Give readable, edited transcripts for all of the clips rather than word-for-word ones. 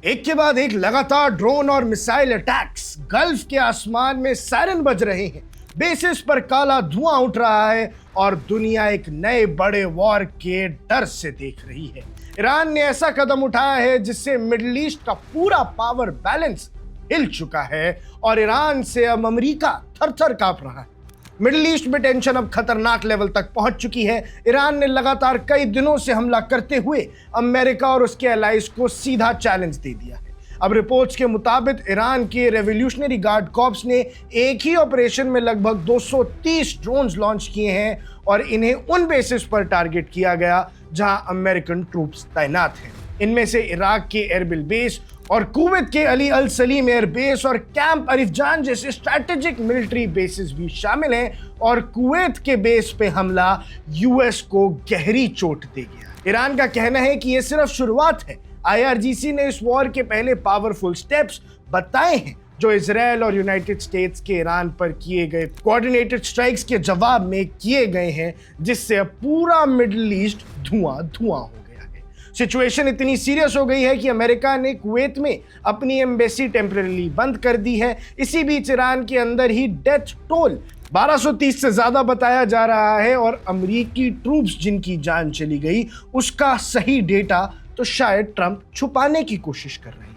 एक के बाद एक लगातार ड्रोन और मिसाइल अटैक्स, गल्फ के आसमान में सायरन बज रहे हैं, बेसिस पर काला धुआं उठ रहा है और दुनिया एक नए बड़े वॉर के डर से देख रही है। ईरान ने ऐसा कदम उठाया है जिससे मिडिल ईस्ट का पूरा पावर बैलेंस हिल चुका है और ईरान से अब अमेरिका थर-थर कांप रहा है। मिडिल ईस्ट में टेंशन अब खतरनाक लेवल तक पहुंच चुकी है। ईरान ने लगातार कई दिनों से हमला करते हुए अमेरिका और उसके एलाइज को सीधा चैलेंज दे दिया है। अब रिपोर्ट्स के मुताबिक ईरान के रेवोल्यूशनरी गार्ड कॉर्प्स ने एक ही ऑपरेशन में लगभग 230 ड्रोन्स लॉन्च किए हैं और इन्हें उन बेसिस पर टारगेट किया गया जहां अमेरिकन ट्रूप्स तैनात हैं। इनमें से इराक के एरबिल बेस और कुवैत के अली अल सलीम एयर बेस और कैंप अरिफजान जैसे स्ट्रैटेजिक मिलिट्री बेसिस भी शामिल हैं और कुवैत के बेस पे हमला यूएस को गहरी चोट दे गया। ईरान का कहना है कि यह सिर्फ शुरुआत है। आईआरजीसी ने इस वॉर के पहले पावरफुल स्टेप्स बताए हैं जो इजराइल और यूनाइटेड स्टेट्स के ईरान पर किए गए कोऑर्डिनेटेड स्ट्राइक्स के जवाब में किए गए हैं, जिससे अब पूरा मिडिल ईस्ट धुआं धुआं हो गया है। सिचुएशन इतनी सीरियस हो गई है कि अमेरिका ने कुवैत में अपनी एम्बेसी टेम्परेरी बंद कर दी है। इसी बीच ईरान के अंदर ही डेथ टोल 1230 से ज्यादा बताया जा रहा है और अमेरिकी ट्रूप्स जिनकी जान चली गई उसका सही डेटा तो शायद ट्रंप छुपाने की कोशिश कर रहे हैं,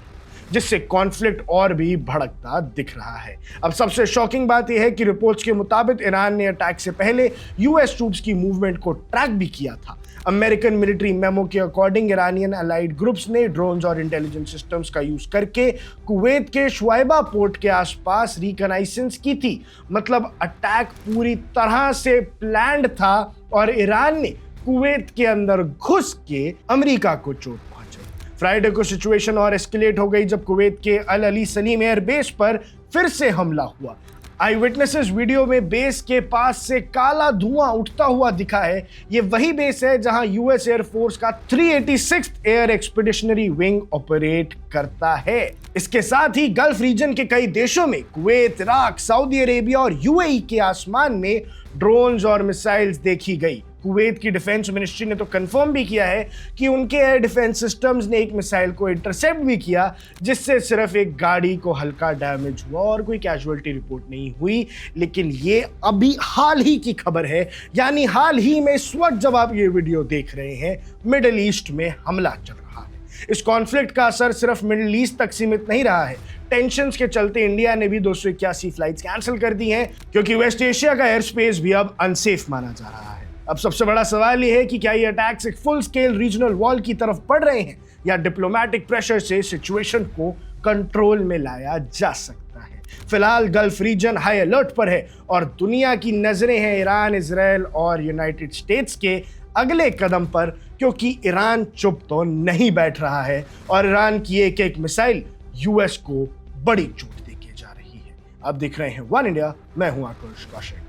जिससे कॉन्फ्लिक्ट और भी भड़कता दिख रहा है। अब सबसे शॉकिंग बात यह है कि रिपोर्ट्स के मुताबिक ईरान ने अटैक से पहले यूएस ट्रूप्स की मूवमेंट को ट्रैक भी किया था। अमेरिकन मिलिट्री मेमो के अकॉर्डिंग ईरानियन अलाइड ग्रुप्स ने ड्रोन्स और इंटेलिजेंस सिस्टम्स का यूज करके कुवैत के शुआइबा पोर्ट के आसपास रिकनाइसेंस की थी। मतलब अटैक पूरी तरह से प्लान्ड था और ईरान ने कुवैत के अंदर घुस के अमेरिका को चोट पहुंचाई। फ्राइडे को सिचुएशन और एस्केलेट हो गई जब कुवैत के अल अली सलीम एयर बेस पर फिर से हमला हुआ। आई विटनेसेस वीडियो में बेस के पास से काला धुआं उठता हुआ दिखा है। ये वही बेस है जहां यूएस एयरफोर्स का 386th air expeditionary wing operate करता है। इसके साथ ही गल्फ रीजन के कई देशों में कुवैत, इराक, सऊदी अरेबिया और यूएई के आसमान में ड्रोन्स और मिसाइल्स देखी गई। कुवैत की डिफेंस मिनिस्ट्री ने तो कंफर्म भी किया है कि उनके एयर डिफेंस सिस्टम्स ने एक मिसाइल को इंटरसेप्ट भी किया, जिससे सिर्फ एक गाड़ी को हल्का डैमेज हुआ और कोई कैजुअल्टी रिपोर्ट नहीं हुई। लेकिन ये अभी हाल ही की खबर है, यानी हाल ही में इस वक्त जब आप ये वीडियो देख रहे हैं मिडिल ईस्ट में हमला चल रहा है। इस कॉन्फ्लिक्ट का असर सिर्फ मिडिल ईस्ट तक सीमित नहीं रहा है। टेंशंस के चलते इंडिया ने भी 281 फ्लाइट्स कैंसिल कर दी हैं, क्योंकि वेस्ट एशिया का एयर स्पेस भी अब अनसेफ माना जा रहा है। अब सबसे बड़ा सवाल यह है कि क्या ये अटैक्स एक फुल स्केल रीजनल वॉर की तरफ बढ़ रहे हैं या डिप्लोमेटिक प्रेशर से सिचुएशन को कंट्रोल में लाया जा सकता है। फिलहाल गल्फ रीजन हाई अलर्ट पर है और दुनिया की नजरें हैं ईरान, इजराइल और यूनाइटेड स्टेट्स के अगले कदम पर, क्योंकि ईरान चुप तो नहीं बैठ रहा है और ईरान की एक एक मिसाइल यूएस को बड़ी चोट देके जा रही है। अब दिख रहे हैं वन इंडिया, मैं हूं आकाश Kaushik.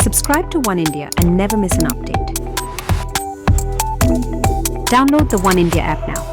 Subscribe to One India and never miss an update. Download the One India app now.